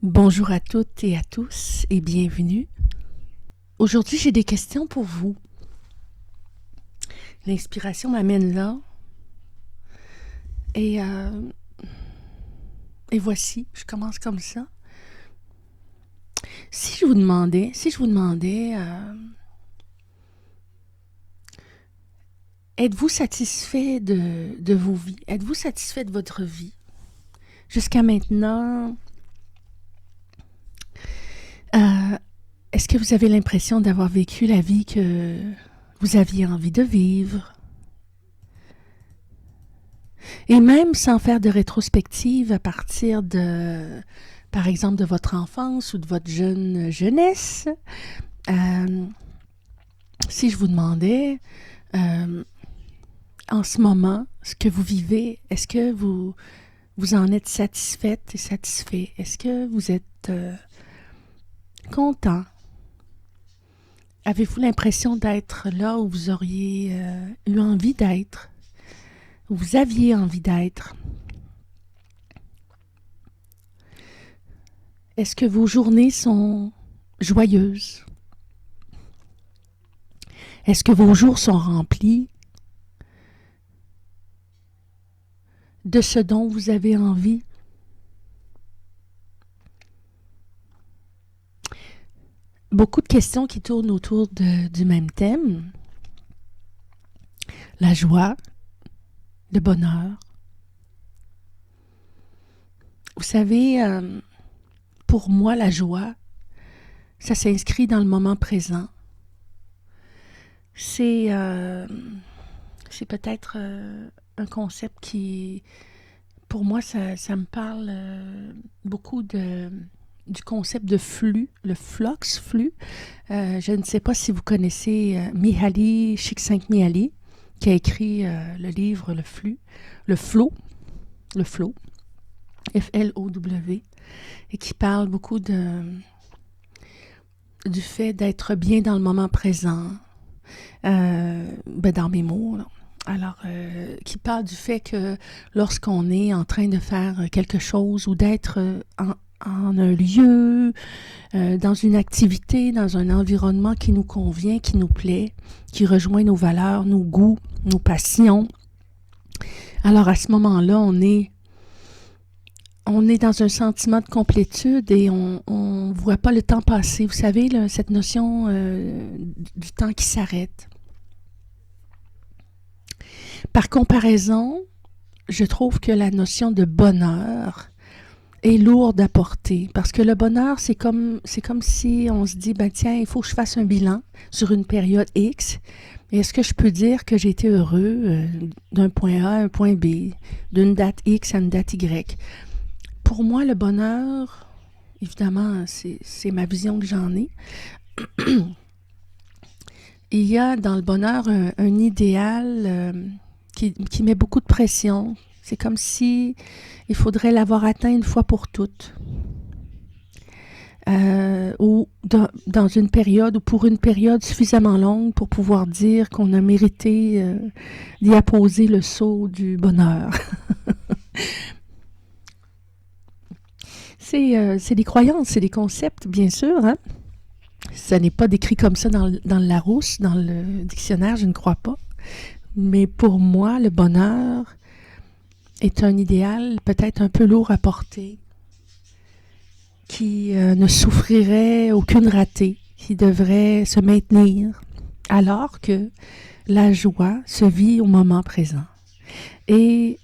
Bonjour à toutes et à tous et bienvenue. Aujourd'hui, j'ai des questions pour vous. L'inspiration m'amène là et, euh, et voici, je commence comme ça. Si je vous demandais, êtes-vous satisfait de vos vies? Êtes-vous satisfait de votre vie? Jusqu'à maintenant, euh, est-ce que vous avez l'impression d'avoir vécu la vie que vous aviez envie de vivre? Et même sans faire de rétrospective à partir de, par exemple, de votre enfance ou de votre jeunesse, euh, si je vous demandais, euh, en ce moment, ce que vous vivez, est-ce que vous en êtes satisfaite et satisfait? Est-ce que vous êtes content? Avez-vous l'impression d'être là où vous auriez eu envie d'être? Où vous aviez envie d'être? Est-ce que vos journées sont joyeuses? Est-ce que vos jours sont remplis de ce dont vous avez envie? Beaucoup de questions qui tournent autour du même thème. La joie, le bonheur. Vous savez, pour moi, la joie, ça s'inscrit dans le moment présent. C'est peut-être un concept qui, pour moi, ça me parle beaucoup du concept de flux, le flux. Je ne sais pas si vous connaissez Mihaly Csikszentmihalyi, qui a écrit le livre Le Flux, le Flow, F-L-O-W, et qui parle beaucoup du fait d'être bien dans le moment présent, dans mes mots, là. Alors, qui parle du fait que lorsqu'on est en train de faire quelque chose ou d'être en un lieu, dans une activité, dans un environnement qui nous convient, qui nous plaît, qui rejoint nos valeurs, nos goûts, nos passions. Alors, à ce moment-là, on est dans un sentiment de complétude et on ne voit pas le temps passer. Vous savez, là, cette notion du temps qui s'arrête. Par comparaison, je trouve que la notion de bonheur est lourde à porter. Parce que le bonheur, c'est comme si on se dit, tiens, il faut que je fasse un bilan sur une période X. Et est-ce que je peux dire que j'ai été heureux d'un point A à un point B, d'une date X à une date Y? Pour moi, le bonheur, évidemment, c'est ma vision que j'en ai. Il y a dans le bonheur un idéal qui met beaucoup de pression. C'est comme si il faudrait l'avoir atteint une fois pour toutes. Ou dans une période ou pour une période suffisamment longue pour pouvoir dire qu'on a mérité d'y apposer le sceau du bonheur. C'est des croyances, c'est des concepts, bien sûr. Hein? Ça n'est pas décrit comme ça dans le Larousse, dans le dictionnaire, je ne crois pas. Mais pour moi, le bonheur est un idéal peut-être un peu lourd à porter, qui ne souffrirait aucune ratée, qui devrait se maintenir, alors que la joie se vit au moment présent et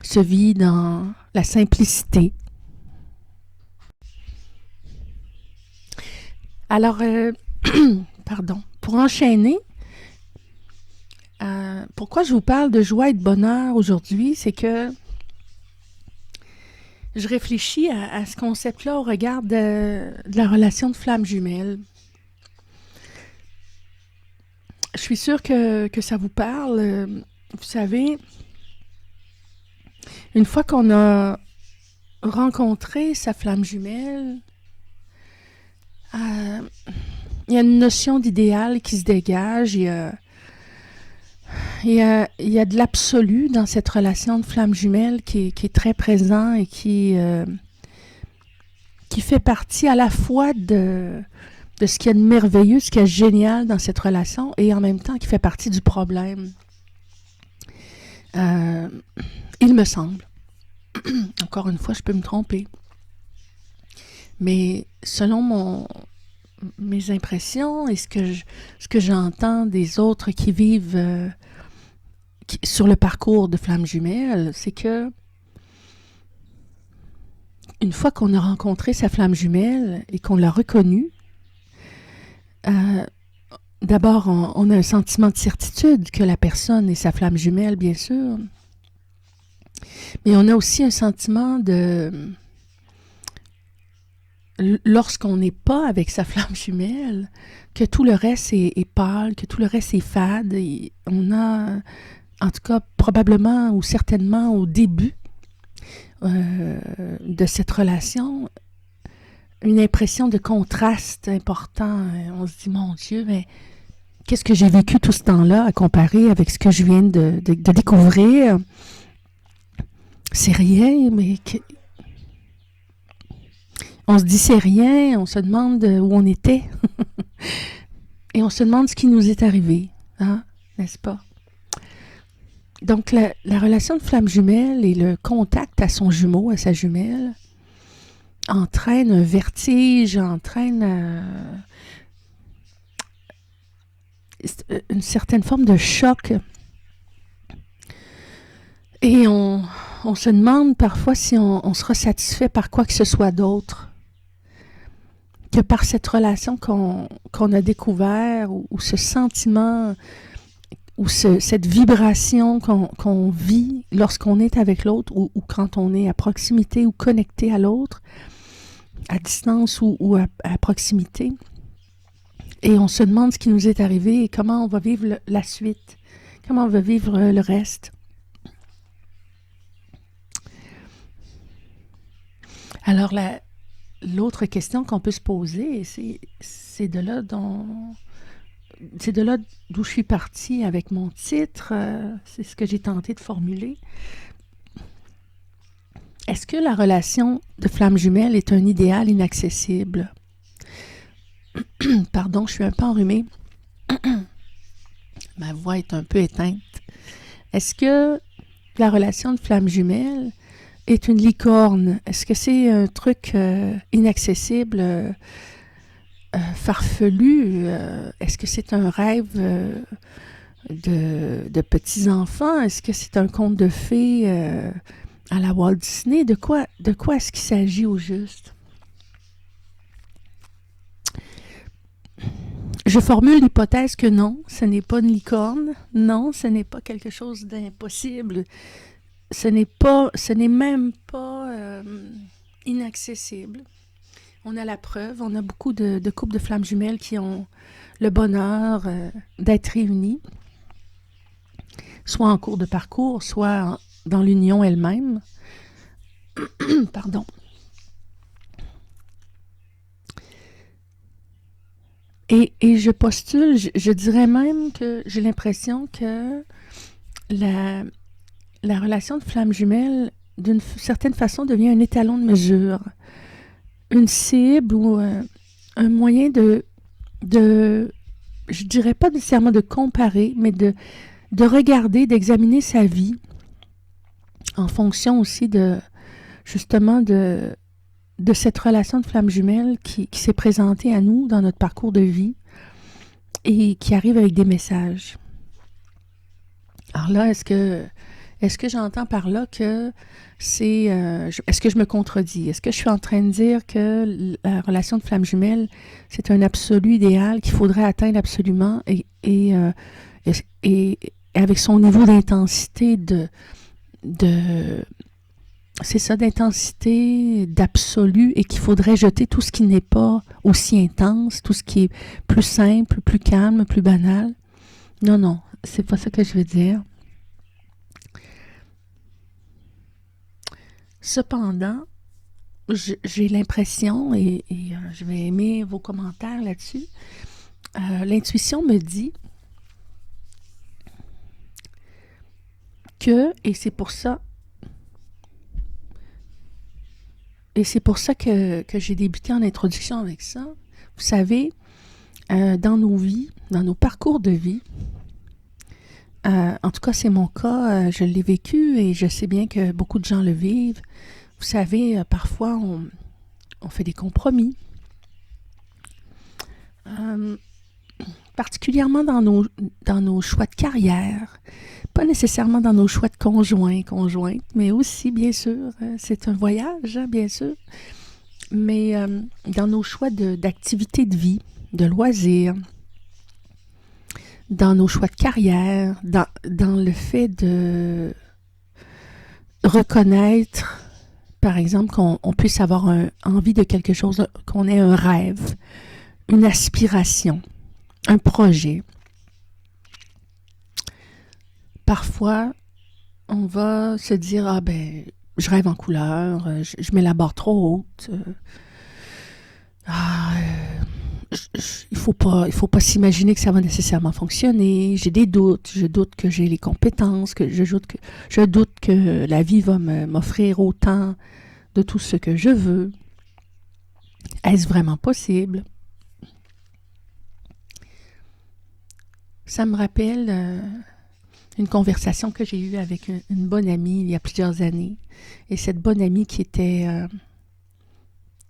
se vit dans la simplicité. Alors, pardon, pour enchaîner, pourquoi je vous parle de joie et de bonheur aujourd'hui, c'est que je réfléchis à ce concept-là au regard de la relation de flamme jumelle. Je suis sûre que ça vous parle. Vous savez, une fois qu'on a rencontré sa flamme jumelle, il y a une notion d'idéal qui se dégage. Il y a de l'absolu dans cette relation de flamme jumelle qui est très présent et qui qui fait partie à la fois de ce qu'il y a de merveilleux, ce qu'il y a de génial dans cette relation, et en même temps qui fait partie du problème. Il me semble. Encore une fois, je peux me tromper. Mais selon mes impressions et ce que j'entends des autres qui vivent sur le parcours de Flamme Jumelle, c'est que une fois qu'on a rencontré sa flamme jumelle et qu'on l'a reconnue, d'abord, on a un sentiment de certitude que la personne est sa flamme jumelle, bien sûr, mais on a aussi un sentiment lorsqu'on n'est pas avec sa flamme jumelle, que tout le reste est pâle, que tout le reste est fade. Et on a, en tout cas, probablement ou certainement au début de cette relation, une impression de contraste important. On se dit, mon Dieu, mais qu'est-ce que j'ai vécu tout ce temps-là à comparer avec ce que je viens de découvrir? C'est rien, mais on se dit c'est rien, on se demande où on était. Et on se demande ce qui nous est arrivé, hein, n'est-ce pas? Donc, la relation de flamme jumelle et le contact à son jumeau, à sa jumelle, entraîne un vertige, entraîne une certaine forme de choc. Et on se demande parfois si on sera satisfait par quoi que ce soit d'autre que par cette relation qu'on a découvert, ou ce sentiment, ou cette vibration qu'on vit lorsqu'on est avec l'autre, ou quand on est à proximité ou connecté à l'autre, à distance ou à proximité. Et on se demande ce qui nous est arrivé et comment on va vivre la suite, comment on va vivre le reste. Alors, l'autre question qu'on peut se poser, c'est de là d'où je suis partie avec mon titre, c'est ce que j'ai tenté de formuler. Est-ce que la relation de flamme jumelle est un idéal inaccessible? Pardon, je suis un peu enrhumée. Ma voix est un peu éteinte. Est-ce que la relation de flamme jumelle est une licorne? Est-ce que c'est un truc inaccessible, farfelu? Est-ce que c'est un rêve de petits-enfants? Est-ce que c'est un conte de fées à la Walt Disney? De quoi est-ce qu'il s'agit au juste? Je formule l'hypothèse que non, ce n'est pas une licorne. Non, ce n'est pas quelque chose d'impossible. Ce n'est même pas inaccessible. On a la preuve, on a beaucoup de couples de flammes jumelles qui ont le bonheur d'être réunis, soit en cours de parcours, soit dans l'union elle-même. Pardon. Et je postule, je dirais même que j'ai l'impression que la relation de flamme jumelle, d'une certaine façon, devient un étalon de mesure, une cible ou un moyen je dirais pas nécessairement de comparer, mais de regarder, d'examiner sa vie en fonction aussi justement de cette relation de flamme jumelle qui s'est présentée à nous dans notre parcours de vie et qui arrive avec des messages. Alors là, est-ce que j'entends par là que c'est... est-ce que je me contredis? Est-ce que je suis en train de dire que la relation de flamme jumelle, c'est un absolu idéal qu'il faudrait atteindre absolument et avec son niveau d'intensité c'est ça, d'intensité, d'absolu, et qu'il faudrait jeter tout ce qui n'est pas aussi intense, tout ce qui est plus simple, plus calme, plus banal? Non, c'est pas ça que je veux dire. Cependant, j'ai l'impression, et je vais aimer vos commentaires là-dessus, l'intuition me dit que, et c'est pour ça Et c'est pour ça que j'ai débuté en introduction avec ça. Vous savez, dans nos vies, dans nos parcours de vie, en tout cas c'est mon cas, je l'ai vécu et je sais bien que beaucoup de gens le vivent. Vous savez, parfois on fait des compromis, euh, particulièrement dans nos choix de carrière, pas nécessairement dans nos choix de conjointes, mais aussi, bien sûr, c'est un voyage, hein, bien sûr, mais dans nos choix d'activités de vie, de loisirs, dans nos choix de carrière, dans le fait de reconnaître, par exemple, qu'on puisse avoir envie de quelque chose, qu'on ait un rêve, une aspiration, un projet. Parfois, on va se dire, ah ben, je rêve en couleur, je mets la barre trop haute, il faut pas s'imaginer que ça va nécessairement fonctionner. J'ai des doutes. Je doute que j'ai les compétences. Je doute que la vie va m'offrir autant de tout ce que je veux. Est-ce vraiment possible? Ça me rappelle une conversation que j'ai eue avec une bonne amie il y a plusieurs années. Et cette bonne amie qui était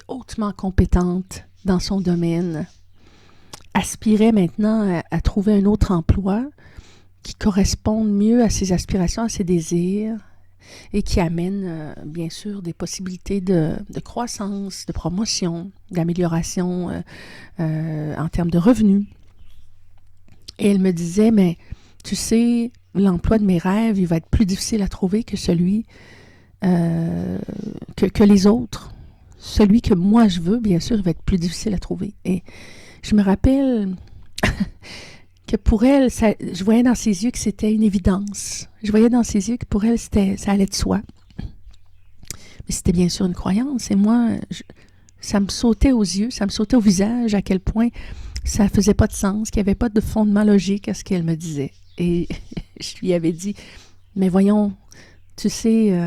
hautement compétente dans son domaine, aspirait maintenant à trouver un autre emploi qui corresponde mieux à ses aspirations, à ses désirs et qui amène bien sûr des possibilités de croissance, de promotion, d'amélioration en termes de revenus. Et elle me disait, mais tu sais, l'emploi de mes rêves, il va être plus difficile à trouver que celui que les autres. Celui que moi je veux, bien sûr, il va être plus difficile à trouver. Et je me rappelle que pour elle, je voyais dans ses yeux que c'était une évidence. Je voyais dans ses yeux que pour elle, ça allait de soi. Mais c'était bien sûr une croyance. Et moi, ça me sautait aux yeux, ça me sautait au visage à quel point ça faisait pas de sens, qu'il n'y avait pas de fondement logique à ce qu'elle me disait. Et je lui avais dit, mais voyons, tu sais,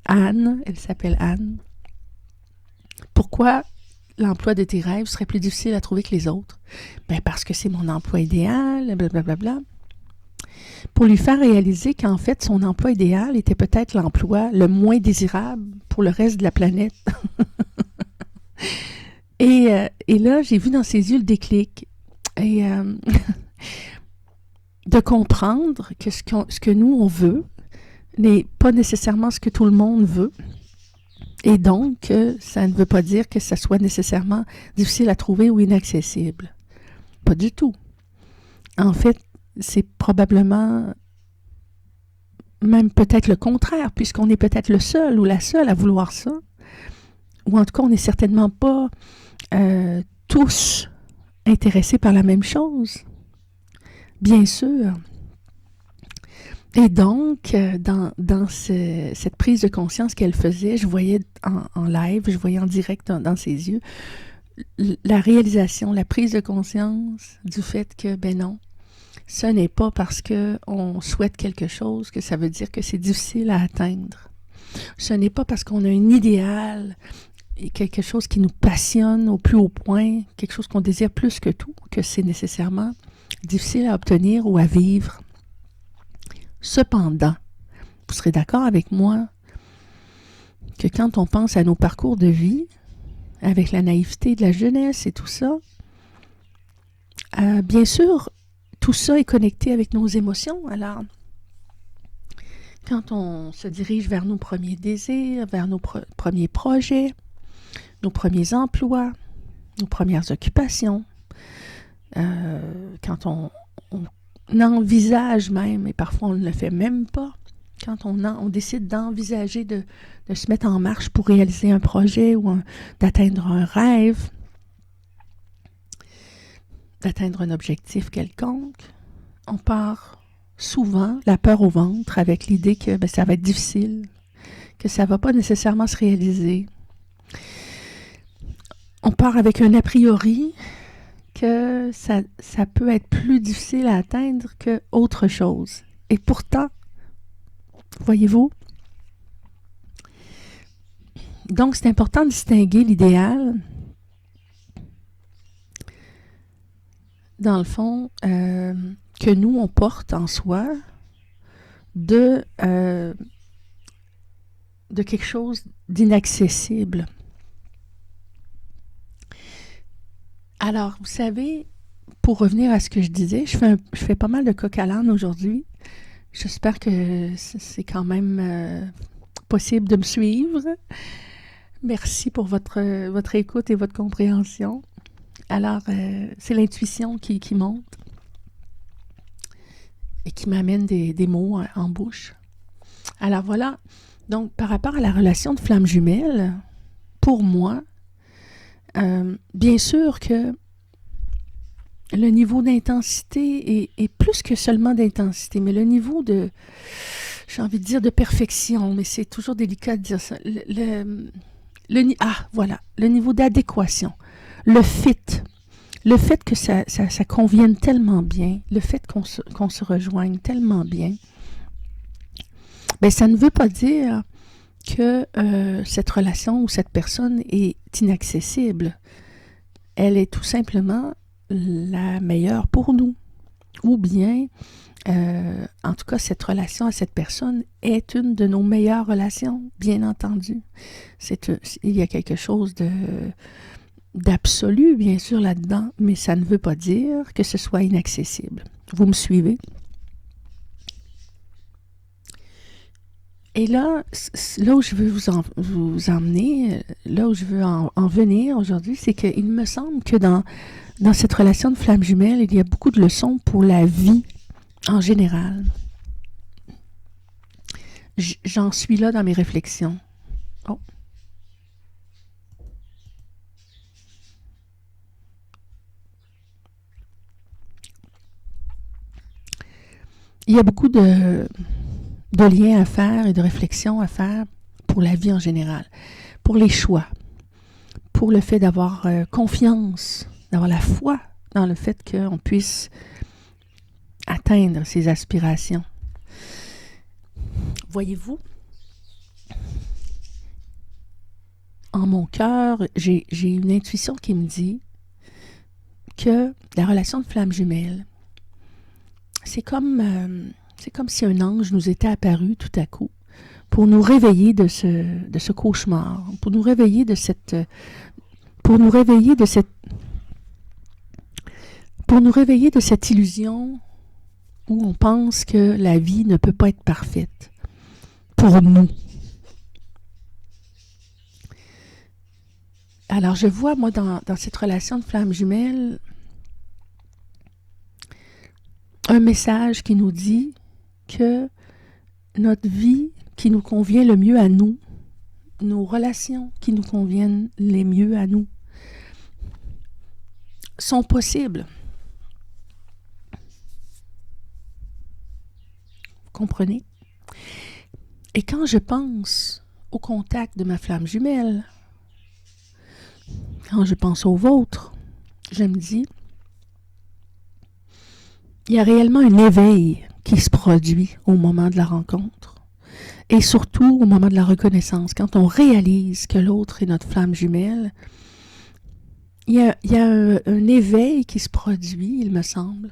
Anne, elle s'appelle Anne, pourquoi l'emploi de tes rêves serait plus difficile à trouver que les autres? Ben parce que c'est mon emploi idéal, blablabla. Pour lui faire réaliser qu'en fait, son emploi idéal était peut-être l'emploi le moins désirable pour le reste de la planète. Et là, j'ai vu dans ses yeux le déclic. Et de comprendre que ce que nous, on veut n'est pas nécessairement ce que tout le monde veut. Et donc, ça ne veut pas dire que ça soit nécessairement difficile à trouver ou inaccessible. Pas du tout. En fait, c'est probablement même peut-être le contraire, puisqu'on est peut-être le seul ou la seule à vouloir ça. Ou en tout cas, on n'est certainement pas tous intéressés par la même chose. Bien sûr. Et donc, dans cette prise de conscience qu'elle faisait, je voyais en live, je voyais en direct dans ses yeux, la réalisation, la prise de conscience du fait que, ben non, ce n'est pas parce qu'on souhaite quelque chose que ça veut dire que c'est difficile à atteindre. Ce n'est pas parce qu'on a un idéal, quelque chose qui nous passionne au plus haut point, quelque chose qu'on désire plus que tout, que c'est nécessairement difficile à obtenir ou à vivre. Cependant, vous serez d'accord avec moi que quand on pense à nos parcours de vie, avec la naïveté de la jeunesse et tout ça, bien sûr, tout ça est connecté avec nos émotions. Alors, quand on se dirige vers nos premiers désirs, vers nos premiers projets, nos premiers emplois, nos premières occupations, quand on envisage même, et parfois on ne le fait même pas, quand on décide d'envisager de se mettre en marche pour réaliser un projet ou d'atteindre un rêve, d'atteindre un objectif quelconque, on part souvent la peur au ventre avec l'idée que ça va être difficile, que ça ne va pas nécessairement se réaliser. On part avec un a priori que ça peut être plus difficile à atteindre qu'autre chose. Et pourtant, voyez-vous, Donc, c'est important de distinguer l'idéal, dans le fond, que nous, on porte en soi, de quelque chose d'inaccessible. Alors, vous savez, pour revenir à ce que je disais, je fais pas mal de coq à l'âne aujourd'hui. J'espère que c'est quand même possible de me suivre. Merci pour votre écoute et votre compréhension. Alors, c'est l'intuition qui monte et qui m'amène des mots en bouche. Alors voilà, donc par rapport à la relation de flamme jumelle, pour moi, bien sûr que le niveau d'intensité est plus que seulement d'intensité, mais le niveau de, j'ai envie de dire de perfection, mais c'est toujours délicat de dire ça. Voilà, le niveau d'adéquation, le fit, le fait que ça convienne tellement bien, le fait qu'on se rejoigne tellement bien, ben ça ne veut pas dire que cette relation ou cette personne est inaccessible. Elle est tout simplement la meilleure pour nous. Ou bien, en tout cas, cette relation à cette personne est une de nos meilleures relations, bien entendu. Il y a quelque chose d'absolu, bien sûr, là-dedans, mais ça ne veut pas dire que ce soit inaccessible. Vous me suivez? Et là où je veux vous emmener, là où je veux en venir aujourd'hui, c'est qu'il me semble que dans cette relation de flamme jumelle, il y a beaucoup de leçons pour la vie en général. J'en suis là dans mes réflexions. Oh. Il y a beaucoup de liens à faire et de réflexions à faire pour la vie en général, pour les choix, pour le fait d'avoir confiance, d'avoir la foi dans le fait qu'on puisse atteindre ses aspirations. Voyez-vous, en mon cœur, j'ai une intuition qui me dit que la relation de flamme jumelle, c'est comme si un ange nous était apparu tout à coup pour nous réveiller de ce cauchemar, pour nous réveiller de cette illusion où on pense que la vie ne peut pas être parfaite pour nous. Alors je vois, moi, dans cette relation de flamme jumelle, un message qui nous dit que notre vie qui nous convient le mieux à nous, nos relations qui nous conviennent les mieux à nous, sont possibles. Vous comprenez? Et quand je pense au contact de ma flamme jumelle, quand je pense au vôtre, je me dis, il y a réellement un éveil qui se produit au moment de la rencontre. Et surtout au moment de la reconnaissance, quand on réalise que l'autre est notre flamme jumelle, il y a un éveil qui se produit, il me semble,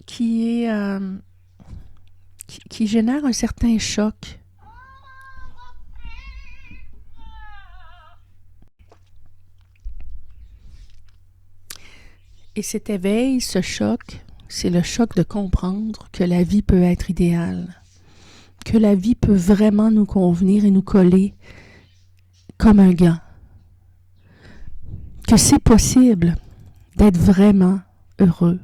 qui génère un certain choc. Et cet éveil, ce choc, c'est le choc de comprendre que la vie peut être idéale, que la vie peut vraiment nous convenir et nous coller comme un gant, que c'est possible d'être vraiment heureux.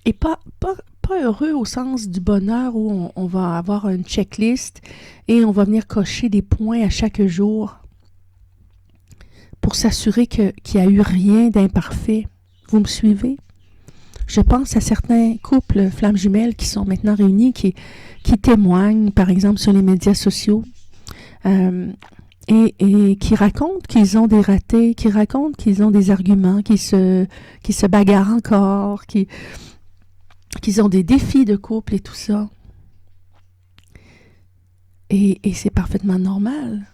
Et pas heureux au sens du bonheur où on va avoir une checklist et on va venir cocher des points à chaque jour pour s'assurer qu'il n'y a eu rien d'imparfait. Vous me suivez? Je pense à certains couples flammes jumelles qui sont maintenant réunis, qui témoignent, par exemple, sur les médias sociaux, et qui racontent qu'ils ont des ratés, qui racontent qu'ils ont des arguments, qui se bagarrent encore, qu'ils ont des défis de couple et tout ça. Et c'est parfaitement normal.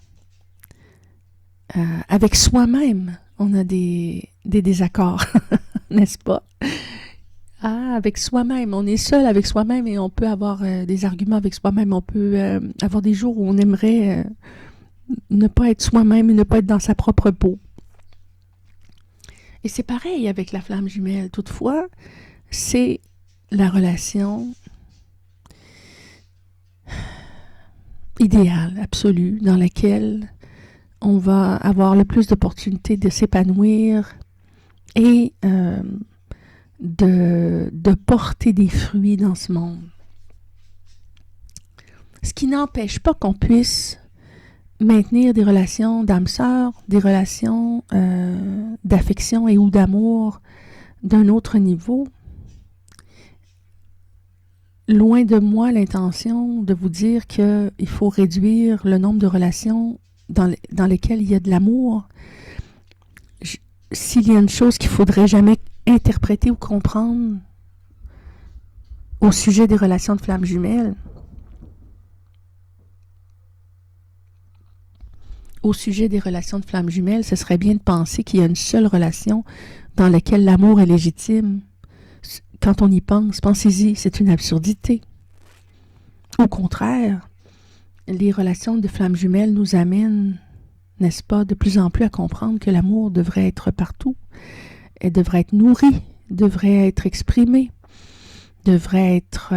Avec soi-même, on a des désaccords, n'est-ce pas? Avec soi-même, on est seul avec soi-même et on peut avoir des arguments avec soi-même. On peut avoir des jours où on aimerait ne pas être soi-même et ne pas être dans sa propre peau. Et c'est pareil avec la flamme jumelle. Toutefois, c'est la relation idéale, absolue, dans laquelle on va avoir le plus d'opportunités de s'épanouir et de porter des fruits dans ce monde. Ce qui n'empêche pas qu'on puisse maintenir des relations d'âme-sœur, des relations d'affection et ou d'amour d'un autre niveau. Loin de moi l'intention de vous dire qu'il faut réduire le nombre de relations dans lesquelles il y a de l'amour. S'il y a une chose qu'il ne faudrait jamais interpréter ou comprendre au sujet des relations de flammes jumelles, ce serait bien de penser qu'il y a une seule relation dans laquelle l'amour est légitime. Quand on y pense, pensez-y, c'est une absurdité. Au contraire, les relations de flammes jumelles nous amènent, n'est-ce pas, de plus en plus à comprendre que l'amour devrait être partout. Elle devrait être nourrie, devrait être exprimée, devrait être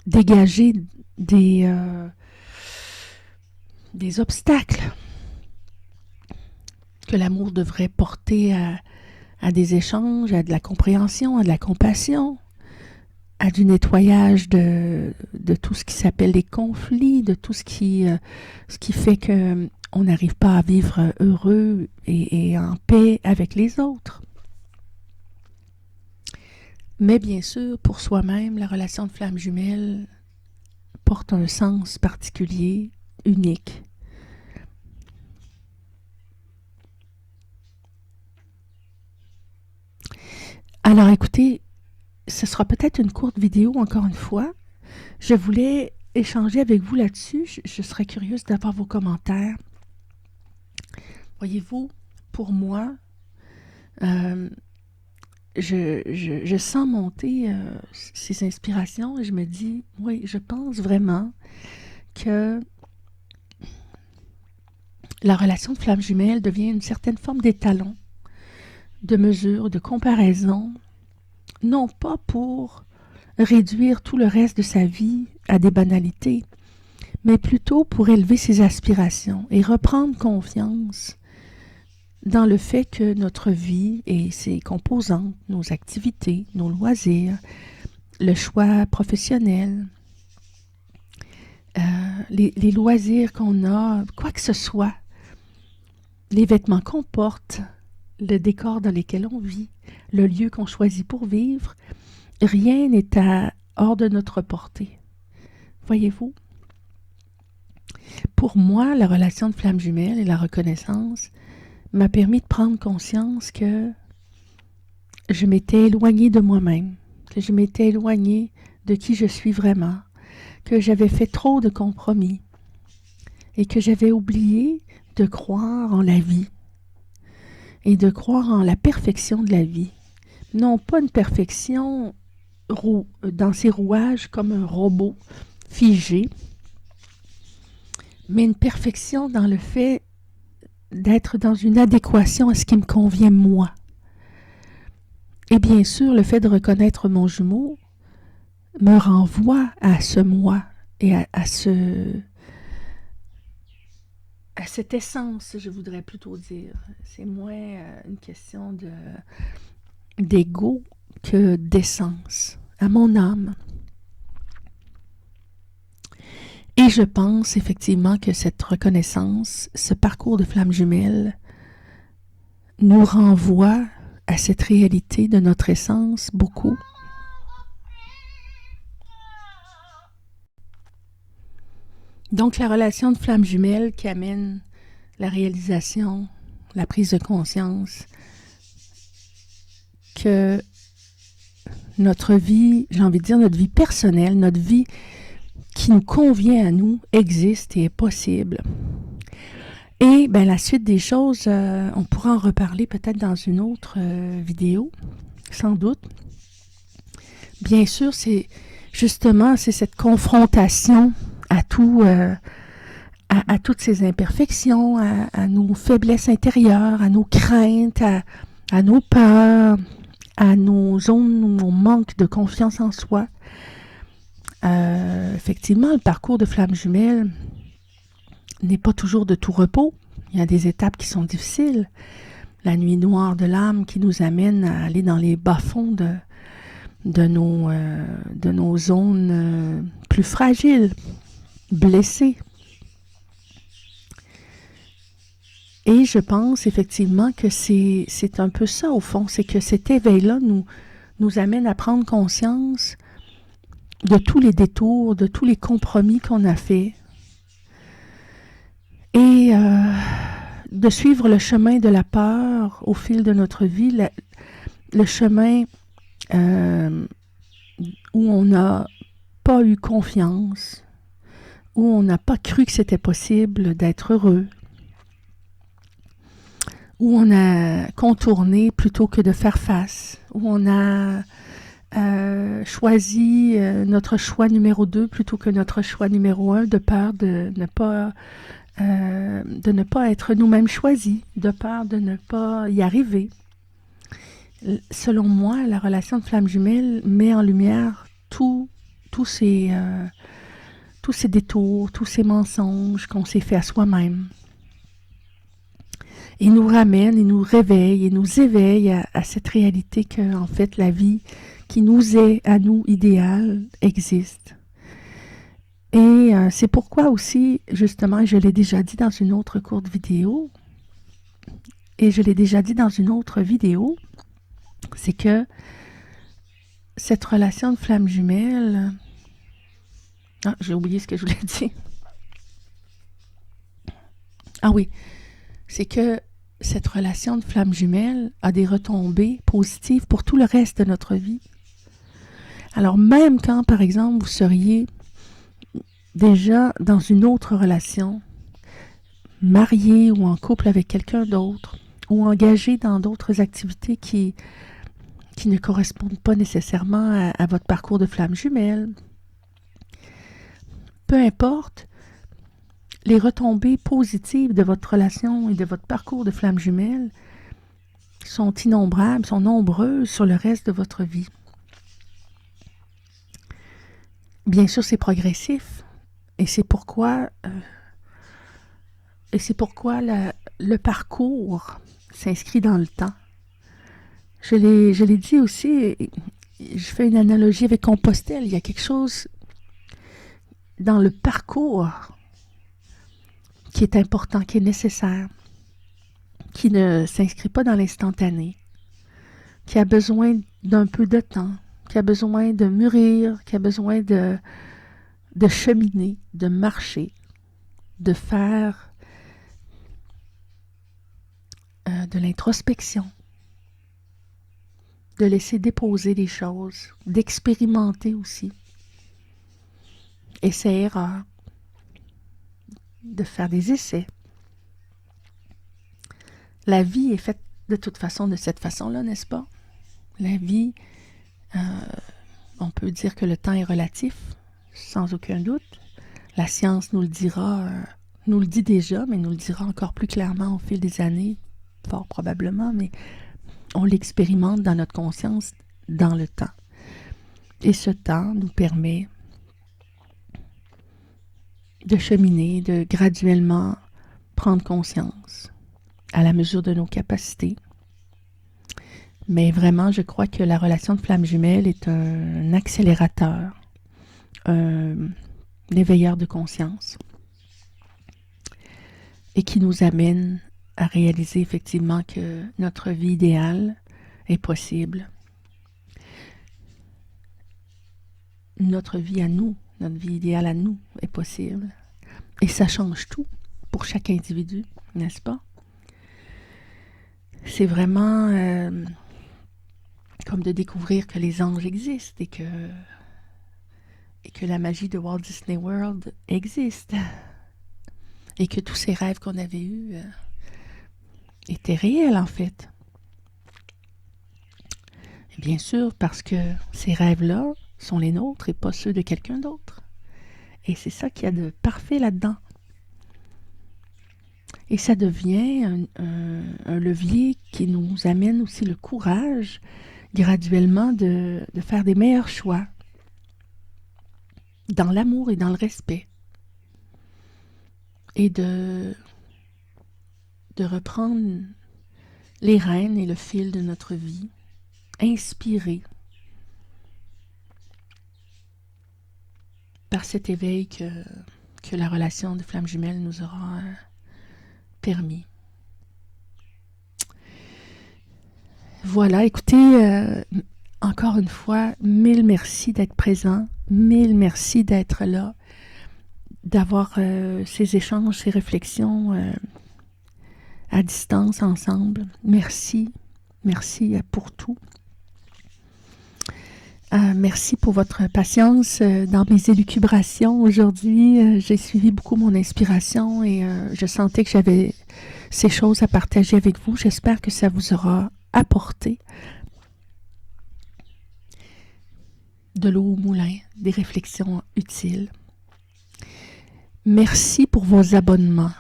dégagée des obstacles, que l'amour devrait porter à des échanges, à de la compréhension, à de la compassion, à du nettoyage de tout ce qui s'appelle les conflits, de tout ce qui fait que on n'arrive pas à vivre heureux et en paix avec les autres. Mais bien sûr, pour soi-même, la relation de flamme jumelle porte un sens particulier, unique. Alors écoutez, ce sera peut-être une courte vidéo encore une fois. Je voulais échanger avec vous là-dessus. Je serais curieuse d'avoir vos commentaires. Voyez-vous, pour moi, je sens monter ces inspirations et je me dis, oui, je pense vraiment que la relation de flamme jumelle devient une certaine forme d'étalon, de mesure, de comparaison, non pas pour réduire tout le reste de sa vie à des banalités, mais plutôt pour élever ses aspirations et reprendre confiance dans le fait que notre vie et ses composantes, nos activités, nos loisirs, le choix professionnel, les loisirs qu'on a, quoi que ce soit, les vêtements qu'on porte, le décor dans lequel on vit, le lieu qu'on choisit pour vivre, rien n'est hors de notre portée. Voyez-vous? Pour moi, la relation de flamme jumelle et la reconnaissance m'a permis de prendre conscience que je m'étais éloignée de moi-même, que je m'étais éloignée de qui je suis vraiment, que j'avais fait trop de compromis et que j'avais oublié de croire en la vie et de croire en la perfection de la vie. Non pas une perfection dans ses rouages comme un robot figé, mais une perfection dans le fait d'être dans une adéquation à ce qui me convient moi. Et bien sûr, le fait de reconnaître mon jumeau me renvoie à ce moi et à cette essence, je voudrais plutôt dire. C'est moins une question d'ego que d'essence, à mon âme. Et je pense effectivement que cette reconnaissance, ce parcours de flamme jumelle, nous renvoie à cette réalité de notre essence beaucoup. Donc la relation de flamme jumelle qui amène la réalisation, la prise de conscience que notre vie, j'ai envie de dire notre vie personnelle, notre vie qui nous convient à nous, existe et est possible. Et ben, la suite des choses, on pourra en reparler peut-être dans une autre vidéo, sans doute. Bien sûr, c'est cette confrontation à tout, à toutes ces imperfections, à nos faiblesses intérieures, à nos craintes, à nos peurs, à nos zones où on manque de confiance en soi. Effectivement, le parcours de flamme jumelle n'est pas toujours de tout repos. Il y a des étapes qui sont difficiles. La nuit noire de l'âme qui nous amène à aller dans les bas-fonds de nos zones plus fragiles, blessées. Et je pense effectivement que c'est un peu ça au fond, c'est que cet éveil-là nous amène à prendre conscience de tous les détours, de tous les compromis qu'on a faits et de suivre le chemin de la peur au fil de notre vie, le chemin où on n'a pas eu confiance, où on n'a pas cru que c'était possible d'être heureux, où on a contourné plutôt que de faire face, où on a choisi notre choix numéro 2 plutôt que notre choix numéro 1, de peur de ne pas être nous-mêmes choisis, de peur de ne pas y arriver. Selon moi, la relation de flamme jumelle met en lumière tous ces détours, tous ces mensonges qu'on s'est fait à soi-même. Et nous ramène, et nous réveille, et nous éveille à cette réalité que, en fait, la vie qui nous est, à nous, idéale, existe. Et c'est pourquoi aussi, justement, je l'ai déjà dit dans une autre courte vidéo, et je l'ai déjà dit dans une autre vidéo, c'est que cette relation de flamme jumelle... Ah, j'ai oublié ce que je voulais dire. Ah oui, c'est que cette relation de flamme jumelle a des retombées positives pour tout le reste de notre vie. Alors même quand, par exemple, vous seriez déjà dans une autre relation, marié ou en couple avec quelqu'un d'autre, ou engagé dans d'autres activités qui ne correspondent pas nécessairement à votre parcours de flamme jumelle, peu importe, les retombées positives de votre relation et de votre parcours de flamme jumelle sont innombrables, sont nombreuses sur le reste de votre vie. Bien sûr, c'est progressif et c'est pourquoi le parcours s'inscrit dans le temps. Je l'ai dit aussi, je fais une analogie avec Compostelle, il y a quelque chose dans le parcours qui est important, qui est nécessaire, qui ne s'inscrit pas dans l'instantané, qui a besoin d'un peu de temps, qui a besoin de mûrir, qui a besoin de cheminer, de marcher, de faire de l'introspection, de laisser déposer des choses, d'expérimenter aussi. Essais-erreurs, de faire des essais. La vie est faite de toute façon de cette façon-là, n'est-ce pas? La vie, on peut dire que le temps est relatif, sans aucun doute. La science nous le dira, nous le dit déjà, mais nous le dira encore plus clairement au fil des années, fort probablement, mais on l'expérimente dans notre conscience dans le temps. Et ce temps nous permet de cheminer, de graduellement prendre conscience à la mesure de nos capacités. Mais vraiment, je crois que la relation de flamme jumelle est un accélérateur, un éveilleur de conscience et qui nous amène à réaliser effectivement que notre vie idéale est possible. Notre vie à nous, notre vie idéale à nous est possible. Et ça change tout pour chaque individu, n'est-ce pas? C'est vraiment comme de découvrir que les anges existent et que la magie de Walt Disney World existe et que tous ces rêves qu'on avait eus étaient réels en fait. Et bien sûr, parce que ces rêves-là sont les nôtres et pas ceux de quelqu'un d'autre. Et c'est ça qu'il y a de parfait là-dedans. Et ça devient un levier qui nous amène aussi le courage graduellement de faire des meilleurs choix dans l'amour et dans le respect. Et de reprendre les rênes et le fil de notre vie, inspirés par cet éveil que la relation de flamme jumelle nous aura permis. Voilà, écoutez, encore une fois, mille merci d'être présent, mille merci d'être là, d'avoir ces échanges, ces réflexions à distance ensemble. Merci, merci pour tout. Merci pour votre patience dans mes élucubrations aujourd'hui. J'ai suivi beaucoup mon inspiration et je sentais que j'avais ces choses à partager avec vous. J'espère que ça vous aura apporté de l'eau au moulin, des réflexions utiles. Merci pour vos abonnements.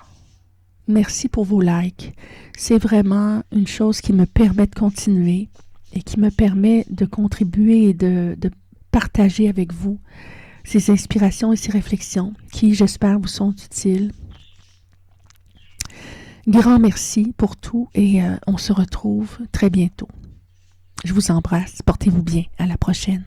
Merci pour vos likes. C'est vraiment une chose qui me permet de continuer et qui me permet de contribuer et de partager avec vous ces inspirations et ces réflexions qui, j'espère, vous sont utiles. Grand merci pour tout et on se retrouve très bientôt. Je vous embrasse. Portez-vous bien. À la prochaine.